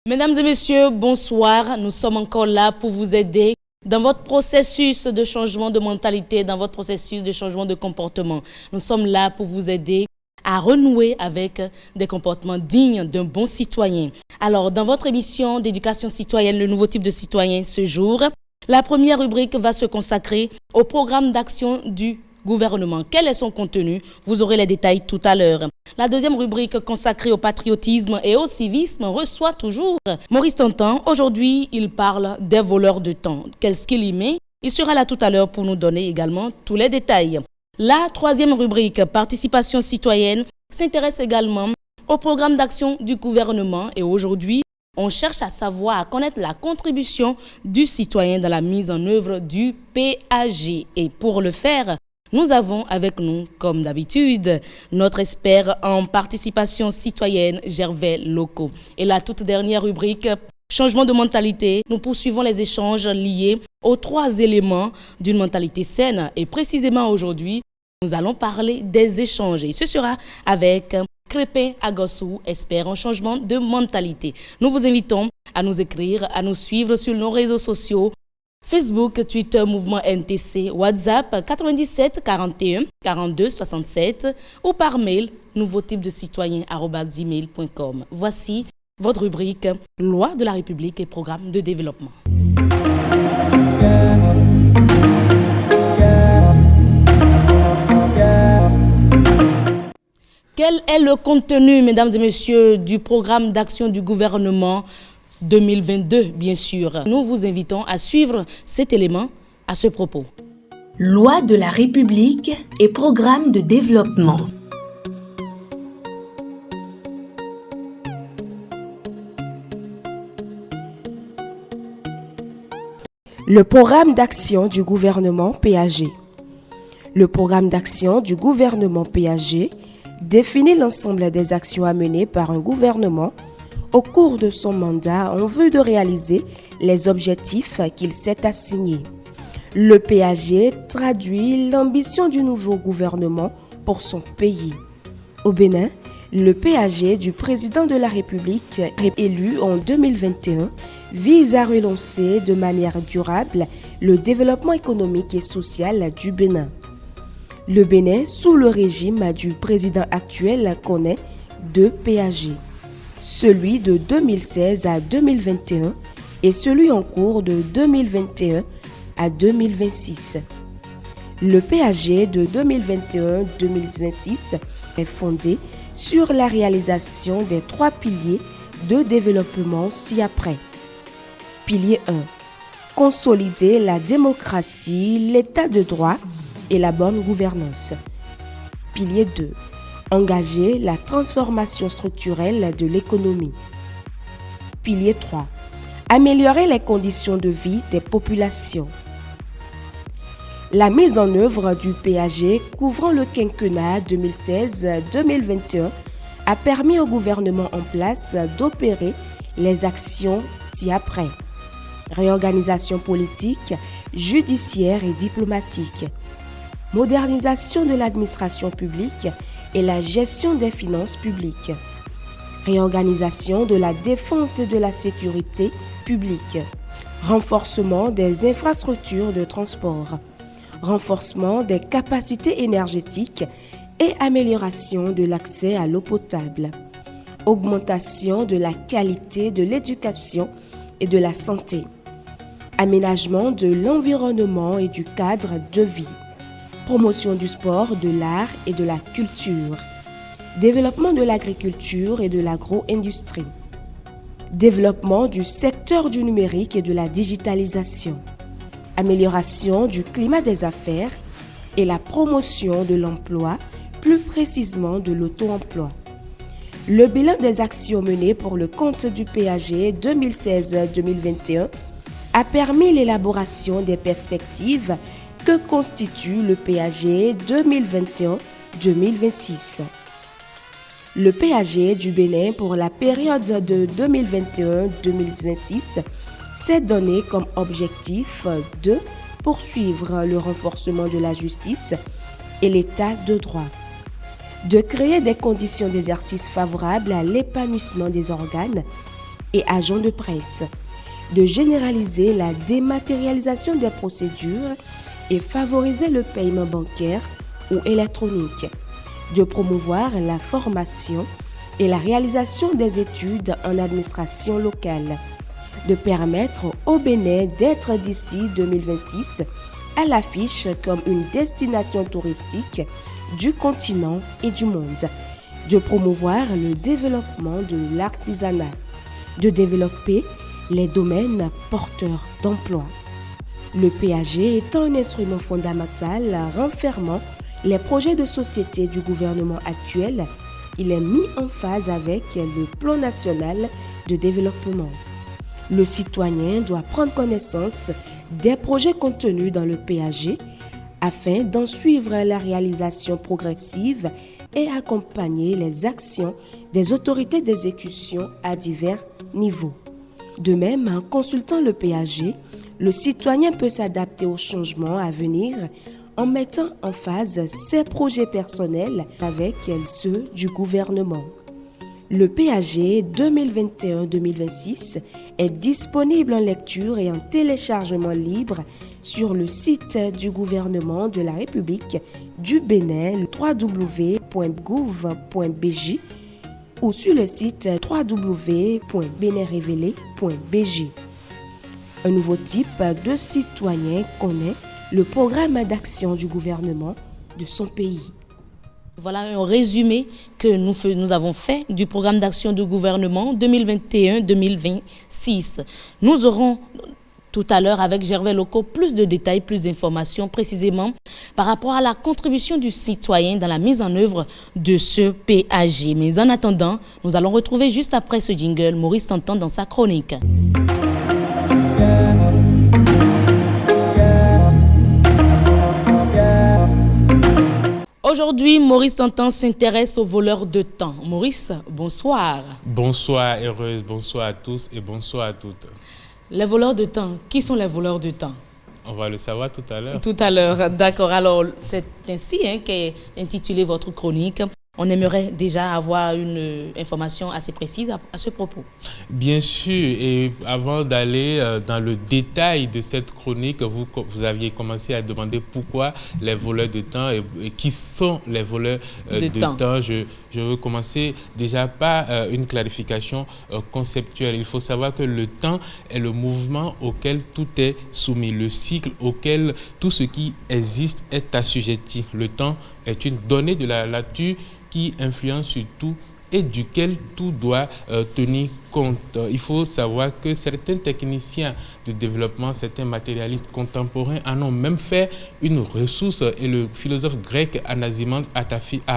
Mesdames et messieurs, bonsoir. Nous sommes encore là pour vous aider dans votre processus de changement de mentalité, dans votre processus de changement de comportement. Nous sommes là pour vous aider à renouer avec des comportements dignes d'un bon citoyen. Alors, dans votre émission d'éducation citoyenne, le nouveau type de citoyen ce jour, la première rubrique va se consacrer au programme d'action du gouvernement. Quel est son contenu? Vous aurez les détails tout à l'heure. La deuxième rubrique consacrée au patriotisme et au civisme reçoit toujours Maurice Tantan. Aujourd'hui, il parle des voleurs de temps. Qu'est-ce qu'il y met? Il sera là tout à l'heure pour nous donner également tous les détails. La troisième rubrique, participation citoyenne, s'intéresse également au programme d'action du gouvernement. Et aujourd'hui, on cherche à savoir, à connaître la contribution du citoyen dans la mise en œuvre du PAG. Et pour le faire, nous avons avec nous, comme d'habitude, notre expert en participation citoyenne, Gervais Loko. Et la toute dernière rubrique, changement de mentalité, nous poursuivons les échanges liés aux 3 éléments d'une mentalité saine. Et précisément aujourd'hui, nous allons parler des échanges. Et ce sera avec Crépin Agossou, expert en changement de mentalité. Nous vous invitons à nous écrire, à nous suivre sur nos réseaux sociaux, Facebook, Twitter, Mouvement NTC, WhatsApp 97 41 42 67 ou par mail nouveautypedecitoyen@gmail.com. Voici votre rubrique Loi de la République et programme de développement. Quel est le contenu, mesdames et messieurs, du programme d'action du gouvernement 2022, bien sûr? Nous vous invitons à suivre cet élément à ce propos. Loi de la République et programme de développement. Le programme d'action du gouvernement PAG. Le programme d'action du gouvernement PAG définit l'ensemble des actions à mener par un gouvernement au cours de son mandat en vue de réaliser les objectifs qu'il s'est assignés. Le PAG traduit l'ambition du nouveau gouvernement pour son pays. Au Bénin, le PAG du président de la République, élu en 2021, vise à relancer de manière durable le développement économique et social du Bénin. Le Bénin, sous le régime du président actuel, connaît 2 PAG. Celui de 2016 à 2021 et celui en cours de 2021 à 2026. Le PAG de 2021-2026 est fondé sur la réalisation des 3 piliers de développement ci-après. Pilier 1. Consolider la démocratie, l'état de droit et la bonne gouvernance. Pilier 2. Engager la transformation structurelle de l'économie. Pilier 3. Améliorer les conditions de vie des populations. La mise en œuvre du PAG couvrant le quinquennat 2016-2021 a permis au gouvernement en place d'opérer les actions ci-après. Réorganisation politique, judiciaire et diplomatique. Modernisation de l'administration publique et la gestion des finances publiques. Réorganisation de la défense et de la sécurité publique. Renforcement des infrastructures de transport. Renforcement des capacités énergétiques et amélioration de l'accès à l'eau potable. Augmentation de la qualité de l'éducation et de la santé. Aménagement de l'environnement et du cadre de vie. Promotion du sport, de l'art et de la culture. Développement de l'agriculture et de l'agro-industrie. Développement du secteur du numérique et de la digitalisation. Amélioration du climat des affaires et la promotion de l'emploi, plus précisément de l'auto-emploi. Le bilan des actions menées pour le compte du PAG 2016-2021 a permis l'élaboration des perspectives que constitue le PAG 2021-2026. Le PAG du Bénin pour la période de 2021-2026 s'est donné comme objectif de poursuivre le renforcement de la justice et l'état de droit, de créer des conditions d'exercice favorables à l'épanouissement des organes et agents de presse, de généraliser la dématérialisation des procédures et favoriser le paiement bancaire ou électronique, de promouvoir la formation et la réalisation des études en administration locale, de permettre au Bénin d'être d'ici 2026 à l'affiche comme une destination touristique du continent et du monde, de promouvoir le développement de l'artisanat, de développer les domaines porteurs d'emploi. Le PAG étant un instrument fondamental renfermant les projets de société du gouvernement actuel, il est mis en phase avec le plan national de développement. Le citoyen doit prendre connaissance des projets contenus dans le PAG afin d'en suivre la réalisation progressive et accompagner les actions des autorités d'exécution à divers niveaux. De même, en consultant le PAG, le citoyen peut s'adapter aux changements à venir en mettant en phase ses projets personnels avec ceux du gouvernement. Le PAG 2021-2026 est disponible en lecture et en téléchargement libre sur le site du gouvernement de la République du Bénin, www.gouv.bj, ou sur le site www.beninrevelé.bj. Un nouveau type de citoyen connaît le programme d'action du gouvernement de son pays. Voilà un résumé que nous avons fait du programme d'action du gouvernement 2021-2026. Nous aurons tout à l'heure avec Gervais Loko plus de détails, plus d'informations précisément par rapport à la contribution du citoyen dans la mise en œuvre de ce PAG. Mais en attendant, nous allons retrouver juste après ce jingle Maurice Tantan dans sa chronique. Aujourd'hui, Maurice Tantan s'intéresse aux voleurs de temps. Maurice, bonsoir. Bonsoir, heureuse, bonsoir à tous et bonsoir à toutes. Les voleurs de temps, qui sont les voleurs de temps? On va le savoir tout à l'heure. Tout à l'heure, d'accord. Alors, c'est ainsi qu'est intitulée votre chronique. On aimerait déjà avoir une information assez précise à ce propos. Bien sûr, et avant d'aller dans le détail de cette chronique, vous aviez commencé à demander pourquoi les voleurs de temps et qui sont les voleurs de temps. Je veux commencer déjà par une clarification conceptuelle. Il faut savoir que le temps est le mouvement auquel tout est soumis, le cycle auquel tout ce qui existe est assujetti. Le temps est une donnée de la nature qui influence sur tout et duquel tout doit tenir compte. Il faut savoir que certains techniciens de développement, certains matérialistes contemporains en ont même fait une ressource, et le philosophe grec Anaximandre a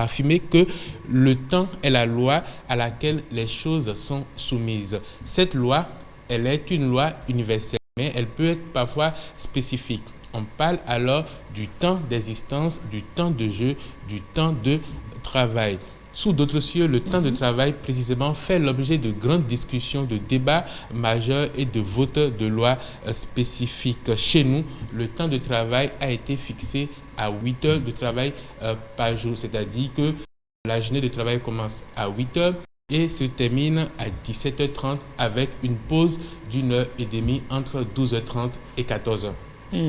affirmé que le temps est la loi à laquelle les choses sont soumises. Cette loi, elle est une loi universelle, mais elle peut être parfois spécifique. On parle alors du temps d'existence, du temps de jeu, du temps de travail. Sous d'autres cieux, le temps de travail précisément fait l'objet de grandes discussions, de débats majeurs et de votes de lois spécifiques. Chez nous, le temps de travail a été fixé à 8 heures de travail par jour, c'est-à-dire que la journée de travail commence à 8 heures et se termine à 17h30 avec une pause d'1h30 entre 12h30 et 14h.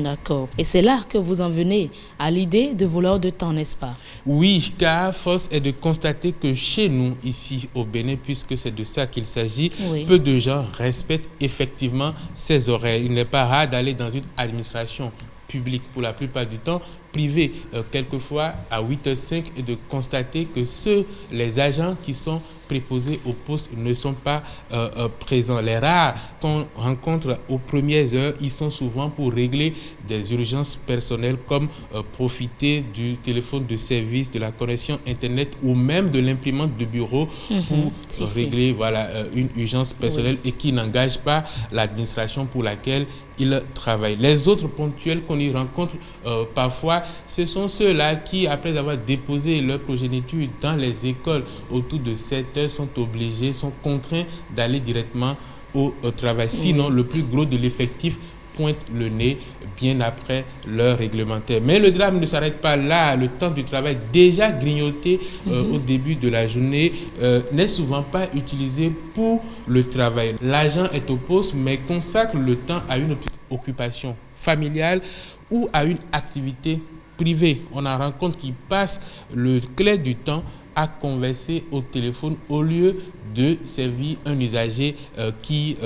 D'accord. Et c'est là que vous en venez à l'idée de voleurs de temps, n'est-ce pas? Oui, car force est de constater que chez nous, ici au Bénin, puisque c'est de ça qu'il s'agit, peu de gens respectent effectivement ces horaires. Il n'est pas rare d'aller dans une administration publique, pour la plupart du temps privée, quelquefois à 8h05, et de constater que les agents qui sont préposés au poste ne sont pas présents. Les rares qu'on rencontre aux premières heures, ils sont souvent pour régler des urgences personnelles comme profiter du téléphone de service, de la connexion Internet ou même de l'imprimante de bureau pour régler une urgence personnelle et qui n'engage pas l'administration pour laquelle ils travaillent. Les autres ponctuels qu'on y rencontre parfois, ce sont ceux-là qui, après avoir déposé leur progéniture dans les écoles autour de 7 heures, sont obligés, sont contraints d'aller directement au travail. Sinon, le plus gros de l'effectif pointent le nez bien après l'heure réglementaire. Mais le drame ne s'arrête pas là. Le temps du travail déjà grignoté au début de la journée n'est souvent pas utilisé pour le travail. L'agent est au poste mais consacre le temps à une occupation familiale ou à une activité privée. On en rencontre qui passent le clair du temps à converser au téléphone au lieu de servir un usager qui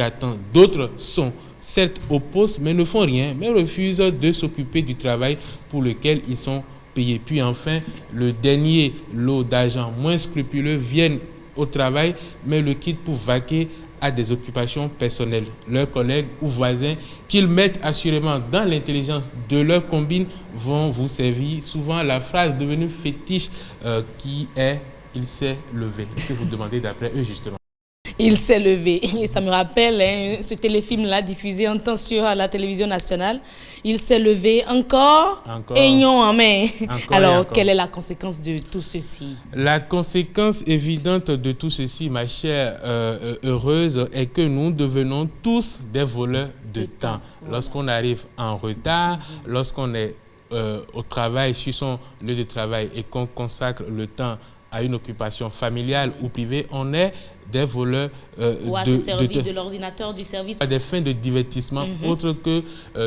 attend. D'autres sont certes au poste mais ne font rien, mais refusent de s'occuper du travail pour lequel ils sont payés. Puis enfin, le dernier lot d'agents moins scrupuleux viennent au travail mais le quittent pour vaquer à des occupations personnelles. Leurs collègues ou voisins qu'ils mettent assurément dans l'intelligence de leur combine vont vous servir. Souvent la phrase devenue fétiche qui est « il s'est levé ». Que vous demandez d'après eux justement. Il s'est levé. Et ça me rappelle ce téléfilm-là diffusé en temps sur la télévision nationale. Il s'est levé encore. Aignon en main. Alors, quelle est la conséquence de tout ceci? La conséquence évidente de tout ceci, ma chère heureuse, est que nous devenons tous des voleurs de temps. Lorsqu'on arrive en retard, lorsqu'on est au travail, sur son lieu de travail et qu'on consacre le temps à une occupation familiale ou privée, on est des voleurs ou à se servir de l'ordinateur du service. À des fins de divertissement, autre que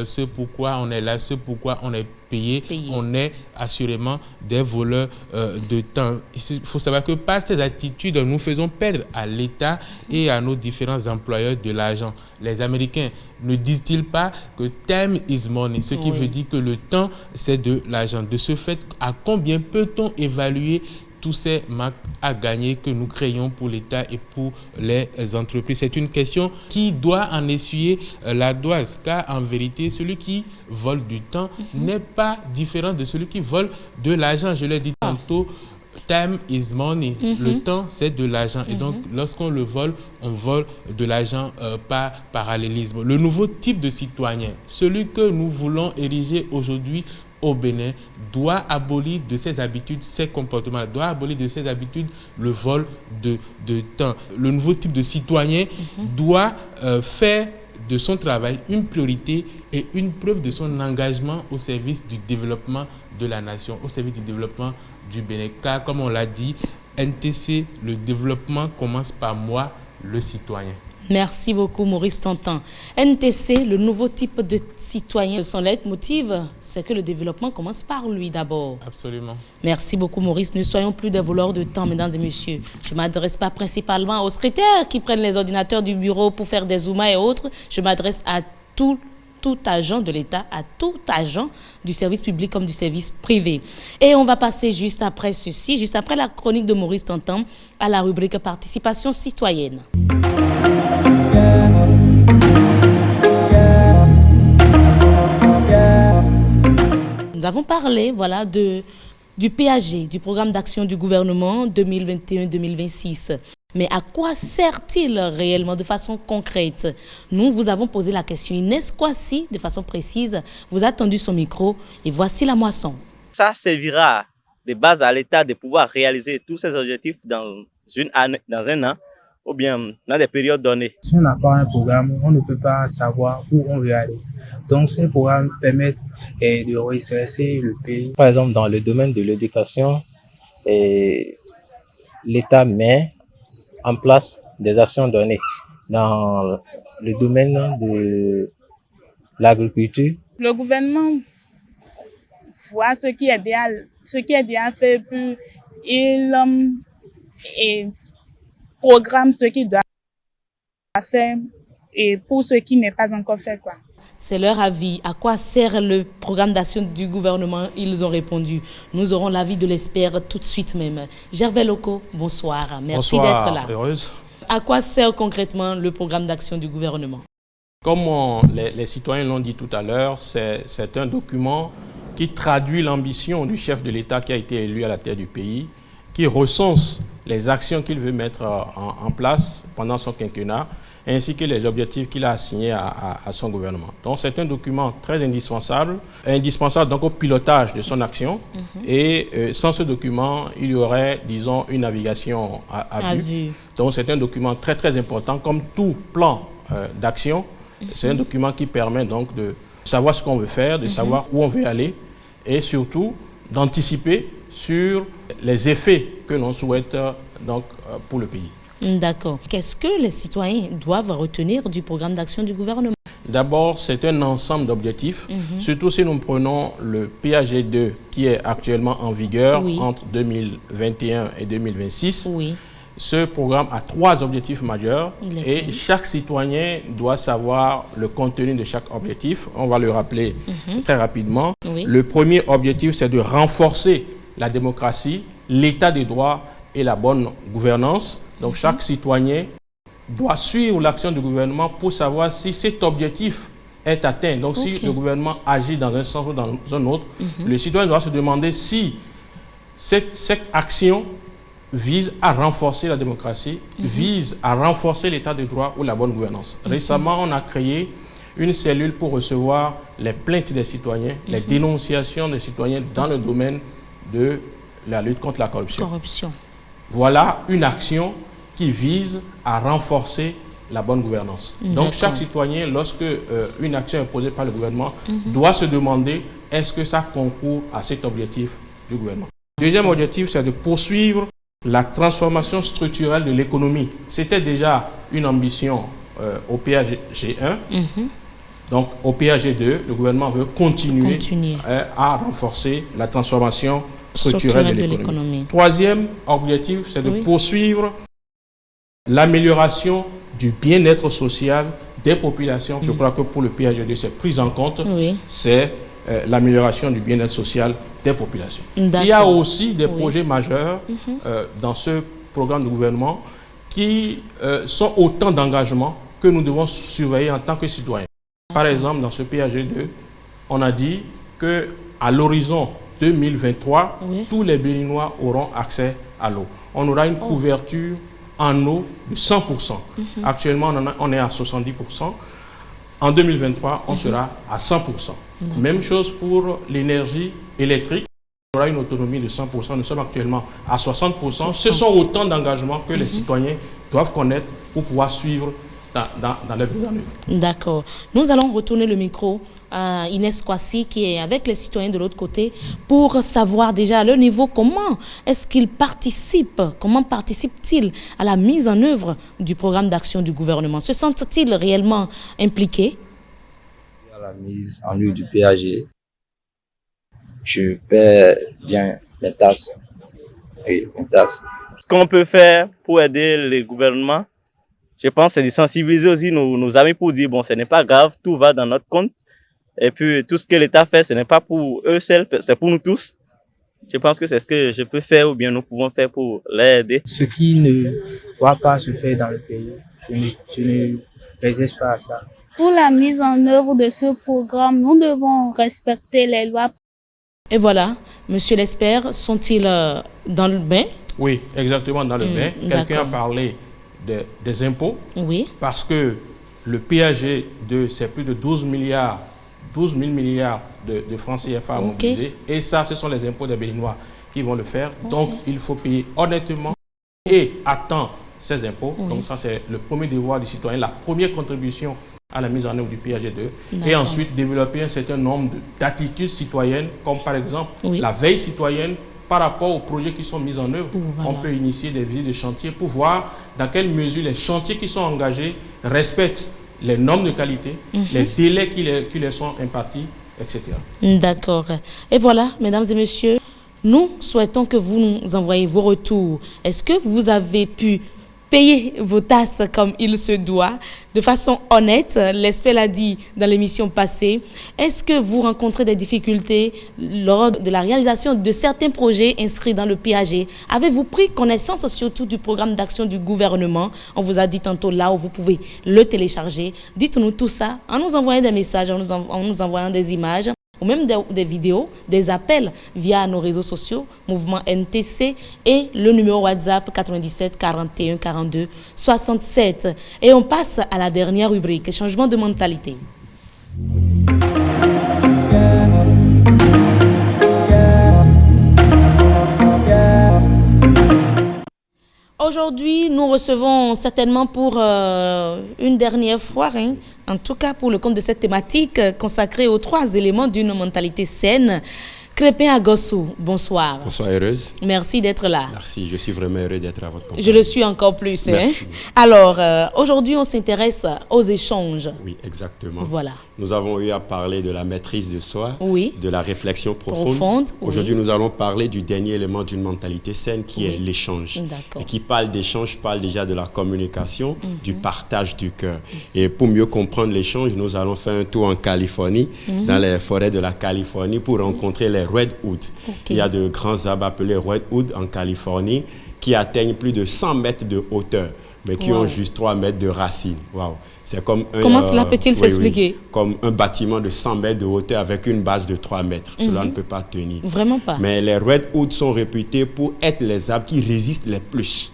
ce pourquoi on est là, ce pourquoi on est payé. On est assurément des voleurs de temps. Il faut savoir que par ces attitudes, nous faisons perdre à l'État et à nos différents employeurs de l'argent. Les Américains ne disent-ils pas que time is money, ce qui veut dire que le temps, c'est de l'argent. De ce fait, à combien peut-on évaluer tous ces marques à gagner que nous créons pour l'État et pour les entreprises? C'est une question qui doit en essuyer la doise, car en vérité, celui qui vole du temps n'est pas différent de celui qui vole de l'argent. Je l'ai dit tantôt, time is money. Le temps, c'est de l'argent. Et donc, lorsqu'on le vole, on vole de l'argent par parallélisme. Le nouveau type de citoyen, celui que nous voulons ériger aujourd'hui au Bénin, doit abolir de ses habitudes, ses comportements, doit abolir de ses habitudes le vol de temps. Le nouveau type de citoyen doit faire de son travail une priorité et une preuve de son engagement au service du développement de la nation, au service du développement du Bénin. Car, comme on l'a dit, NTC, le développement commence par moi, le citoyen. Merci beaucoup, Maurice Tantan. NTC, le nouveau type de citoyen, son leitmotiv, c'est que le développement commence par lui d'abord. Absolument. Merci beaucoup, Maurice. Ne soyons plus des voleurs de temps, mesdames et messieurs. Je ne m'adresse pas principalement aux secrétaires qui prennent les ordinateurs du bureau pour faire des zoomas et autres. Je m'adresse à tout agent de l'État, à tout agent du service public comme du service privé. Et on va passer juste après ceci, juste après la chronique de Maurice Tantan, à la rubrique participation citoyenne. Nous avons parlé du PAG, du programme d'action du gouvernement 2021-2026. Mais à quoi sert-il réellement de façon concrète? Nous vous avons posé la question. Inès Kwasi, de façon précise, vous a tendu son micro et voici la moisson. Ça servira de base à l'État de pouvoir réaliser tous ses objectifs dans un an ou bien dans des périodes données. Si on n'a pas un programme, on ne peut pas savoir où on veut aller. Donc ces programmes permettent de recenser le pays. Par exemple, dans le domaine de l'éducation, l'État met en place des actions données. Dans le domaine de l'agriculture, le gouvernement voit ce qui est déjà fait, puis il programme ce qu'il doit faire et pour ce qui n'est pas encore fait, quoi. C'est leur avis. À quoi sert le programme d'action du gouvernement? Ils ont répondu. Nous aurons l'avis de l'expert tout de suite même. Gervais Loco, bonsoir. Merci d'être là. Heureuse. À quoi sert concrètement le programme d'action du gouvernement? Comme les citoyens l'ont dit tout à l'heure, c'est un document qui traduit l'ambition du chef de l'État qui a été élu à la tête du pays, qui recense les actions qu'il veut mettre en place pendant son quinquennat, ainsi que les objectifs qu'il a assignés à son gouvernement. Donc c'est un document très indispensable donc au pilotage de son action. Et sans ce document, il y aurait, disons, une navigation à vue. Donc c'est un document très très important, comme tout plan d'action. C'est un document qui permet donc de savoir ce qu'on veut faire, de savoir où on veut aller et surtout d'anticiper sur les effets que l'on souhaite donc, pour le pays. D'accord. Qu'est-ce que les citoyens doivent retenir du programme d'action du gouvernement? D'abord, c'est un ensemble d'objectifs, surtout si nous prenons le PAG2 qui est actuellement en vigueur entre 2021 et 2026. Oui. Ce programme a 3 objectifs majeurs et chaque citoyen doit savoir le contenu de chaque objectif. On va le rappeler très rapidement. Oui. Le premier objectif, c'est de renforcer la démocratie, l'état des droits et la bonne gouvernance. Donc chaque citoyen doit suivre l'action du gouvernement pour savoir si cet objectif est atteint. Donc si le gouvernement agit dans un sens ou dans un autre, le citoyen doit se demander si cette action vise à renforcer la démocratie, vise à renforcer l'état de droit ou la bonne gouvernance. Récemment, on a créé une cellule pour recevoir les plaintes des citoyens, les dénonciations des citoyens dans le domaine de la lutte contre la corruption. Voilà une action qui vise à renforcer la bonne gouvernance. Donc chaque citoyen, lorsque une action est posée par le gouvernement, doit se demander est-ce que ça concourt à cet objectif du gouvernement. Deuxième objectif, c'est de poursuivre la transformation structurelle de l'économie. C'était déjà une ambition au PAG1. Donc au PAG2, le gouvernement veut continuer. À renforcer la transformation structurelle de l'économie. Troisième objectif, c'est de poursuivre l'amélioration du bien-être social des populations. Je crois que pour le PAG2, c'est pris en compte. C'est l'amélioration du bien-être social des populations. Il y a aussi des projets majeurs dans ce programme de gouvernement qui sont autant d'engagements que nous devons surveiller en tant que citoyens. Par exemple, dans ce PAG2, on a dit qu'à l'horizon 2023, tous les Béninois auront accès à l'eau. On aura une couverture en eau de 100%. Actuellement, on est à 70%. En 2023, on sera à 100%. Même chose pour l'énergie électrique. On aura une autonomie de 100%. Nous sommes actuellement à 60%. Ce sont autant d'engagements que les citoyens doivent connaître pour pouvoir suivre dans les mise en œuvre. D'accord. Nous allons retourner le micro à Inès Kwasi qui est avec les citoyens de l'autre côté pour savoir déjà à leur niveau comment est-ce qu'ils participent, comment participent-ils à la mise en œuvre du programme d'action du gouvernement. Se sentent-ils réellement impliqués? À la mise en œuvre du PAG, je paie bien mes tasses. Ce qu'on peut faire pour aider le gouvernement, je pense, c'est de sensibiliser aussi nos amis pour dire, bon, ce n'est pas grave, tout va dans notre compte. Et puis, tout ce que l'État fait, ce n'est pas pour eux seuls, c'est pour nous tous. Je pense que c'est ce que je peux faire ou bien nous pouvons faire pour l'aider. Ce qui ne doit pas se faire dans le pays, je ne résiste pas à ça. Pour la mise en œuvre de ce programme, nous devons respecter les lois. Et voilà, Monsieur Lespère, sont-ils dans le bain? Oui, exactement, dans le bain. Quelqu'un a parlé des impôts. Oui. Parce que le PAG2, c'est plus de 12 000 milliards de francs CFA à mobiliser. Et ça, ce sont les impôts des Béninois qui vont le faire. Donc, il faut payer honnêtement et à temps ces impôts. Donc, ça, c'est le premier devoir du citoyen, la première contribution à la mise en œuvre du PAG2. Et ensuite, développer un certain nombre d'attitudes citoyennes, comme par exemple la veille citoyenne par rapport aux projets qui sont mis en œuvre. On peut initier des visites de chantier pour voir dans quelle mesure les chantiers qui sont engagés respectent les normes de qualité, les délais qui leur sont impartis, etc. D'accord. Et voilà, mesdames et messieurs, nous souhaitons que vous nous envoyiez vos retours. Est-ce que vous avez pu payer vos tasses comme il se doit, de façon honnête? L'ESPE l'a dit dans l'émission passée. Est-ce que vous rencontrez des difficultés lors de la réalisation de certains projets inscrits dans le PAG? Avez-vous pris connaissance surtout du programme d'action du gouvernement? On vous a dit tantôt là où vous pouvez le télécharger. Dites-nous tout ça en nous envoyant des messages, en nous envoyant des images, ou même des vidéos, des appels via nos réseaux sociaux, Mouvement NTC et le numéro WhatsApp 97 41 42 67. Et on passe à la dernière rubrique, changement de mentalité. aujourd'hui, nous recevons certainement pour une dernière fois, hein, en tout cas pour le compte de cette thématique consacrée aux 3 éléments d'une mentalité saine. Crépin Agossou, bonsoir. Bonsoir, heureuse. Merci d'être là. Merci, je suis vraiment heureux d'être à votre compagnie. Je le suis encore plus. Merci. Hein? Alors, aujourd'hui, on s'intéresse aux échanges. Oui, exactement. Voilà. Nous avons eu à parler de la maîtrise de soi, oui. de la réflexion profonde. Aujourd'hui, nous allons parler du dernier élément d'une mentalité saine qui est l'échange. Et qui parle d'échange, parle déjà de la communication, du partage du cœur. Et pour mieux comprendre l'échange, nous allons faire un tour en Californie, dans les forêts de la Californie, pour rencontrer les redwood. Il y a de grands arbres appelés redwood en Californie qui atteignent plus de 100 mètres de hauteur, mais qui ont juste 3 mètres de racines. Wow. C'est comme comment cela peut-il s'expliquer? Comme un bâtiment de 100 mètres de hauteur avec une base de 3 mètres. Cela ne peut pas tenir. Vraiment pas. Mais les redwood sont réputés pour être les arbres qui résistent les plus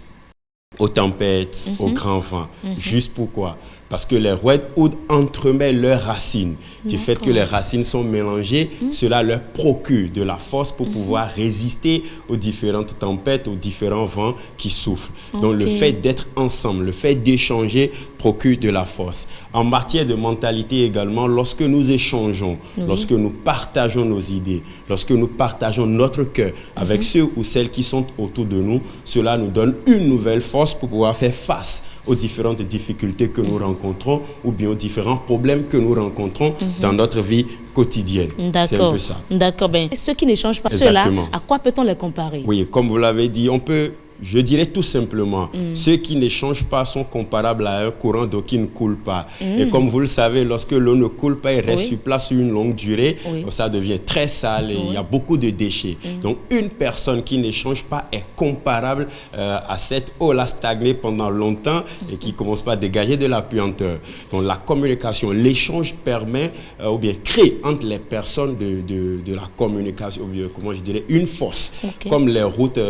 aux tempêtes, aux grands vents. Juste pourquoi? Parce que les redwood entremêlent leurs racines. Du fait que les racines sont mélangées, cela leur procure de la force pour pouvoir résister aux différentes tempêtes, aux différents vents qui soufflent. Donc le fait d'être ensemble, le fait d'échanger procure de la force. En matière de mentalité également, lorsque nous échangeons, lorsque nous partageons nos idées, lorsque nous partageons notre cœur avec ceux ou celles qui sont autour de nous, cela nous donne une nouvelle force pour pouvoir faire face aux différentes difficultés que nous rencontrons ou bien aux différents problèmes que nous rencontrons dans notre vie quotidienne. C'est un peu ça. D'accord. Ben, ceux qui n'échangent pas cela, à quoi peut-on les comparer? Oui, comme vous l'avez dit, on peut... Je dirais tout simplement, ceux qui n'échangent pas sont comparables à un courant d'eau qui ne coule pas. Et comme vous le savez, lorsque l'eau ne coule pas et reste sur place sur une longue durée, ça devient très sale et il y a beaucoup de déchets. Donc une personne qui n'échange pas est comparable à cette eau-là stagnée pendant longtemps et qui ne commence pas à dégager de la puanteur. Donc la communication, l'échange permet ou bien crée entre les personnes de la communication, ou bien, comment je dirais, une force. Comme les routes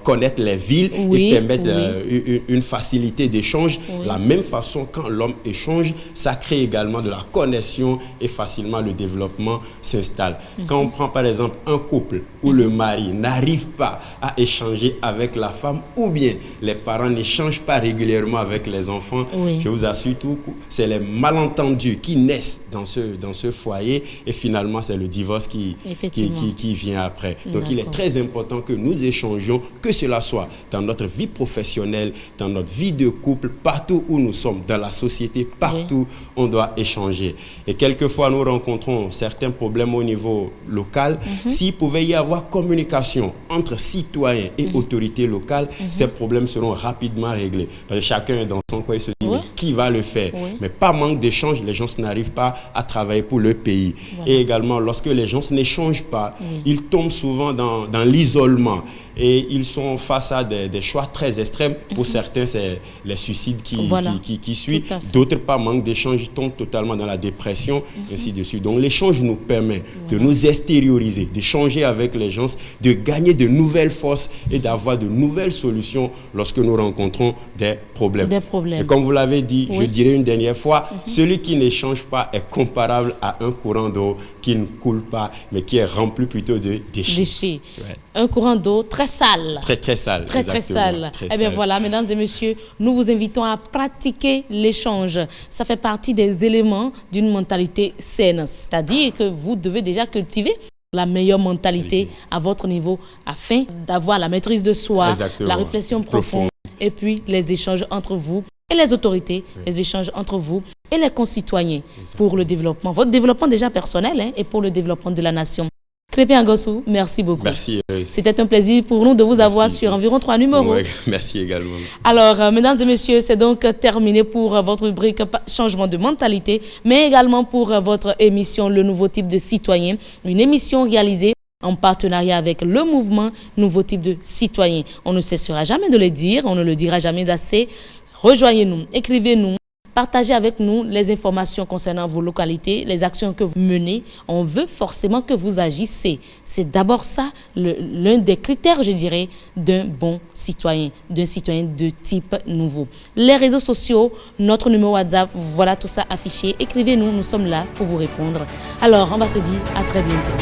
connaissent les villes et permettent une facilité d'échange. La même façon, quand l'homme échange, ça crée également de la connexion et facilement le développement s'installe. Quand on prend par exemple un couple où le mari n'arrive pas à échanger avec la femme ou bien les parents n'échangent pas régulièrement avec les enfants, je vous assure tout, c'est les malentendus qui naissent dans ce foyer et finalement c'est le divorce qui vient après. Donc il est très important que nous échangions, que cela soit dans notre vie professionnelle, dans notre vie de couple, partout où nous sommes, dans la société, partout, on doit échanger. Et quelquefois, nous rencontrons certains problèmes au niveau local. S'il pouvait y avoir communication entre citoyens et autorités locales, ces problèmes seront rapidement réglés. Parce que chacun est dans son coin et se dit, mais qui va le faire? Mais par manque d'échange, les gens n'arrivent pas à travailler pour le pays. Et également, lorsque les gens n'échangent pas, ils tombent souvent dans l'isolement. Et ils sont face à des choix très extrêmes. Pour certains, c'est les suicides qui suivent. D'autres, par manque d'échange, ils tombent totalement dans la dépression, ainsi de suite. Donc, l'échange nous permet de nous extérioriser, d'échanger avec les gens, de gagner de nouvelles forces et d'avoir de nouvelles solutions lorsque nous rencontrons des problèmes. Et comme vous l'avez dit, je dirais une dernière fois, celui qui n'échange pas est comparable à un courant d'eau qui ne coule pas, mais qui est rempli plutôt de déchets. Un courant d'eau très sale. Très sale. Très sale. Eh bien voilà, mesdames et messieurs, nous vous invitons à pratiquer l'échange. Ça fait partie des éléments d'une mentalité saine. C'est-à-dire que vous devez déjà cultiver la meilleure mentalité à votre niveau afin d'avoir la maîtrise de soi, la réflexion profonde et puis les échanges entre vous et les autorités, les échanges entre vous et les concitoyens pour le développement, votre développement déjà personnel et pour le développement de la nation. Crépin Agossou, merci beaucoup. Merci. C'était un plaisir pour nous de vous avoir sur environ 3 numéros. Merci également. Alors, mesdames et messieurs, c'est donc terminé pour votre rubrique Changement de mentalité, mais également pour votre émission Le Nouveau Type de Citoyen, une émission réalisée en partenariat avec le mouvement Nouveau Type de Citoyen. On ne cessera jamais de le dire, on ne le dira jamais assez. Rejoignez-nous, écrivez-nous. Partagez avec nous les informations concernant vos localités, les actions que vous menez. On veut forcément que vous agissez. C'est d'abord ça, l'un des critères, je dirais, d'un bon citoyen, d'un citoyen de type nouveau. Les réseaux sociaux, notre numéro WhatsApp, voilà tout ça affiché. Écrivez-nous, nous sommes là pour vous répondre. Alors, on va se dire à très bientôt.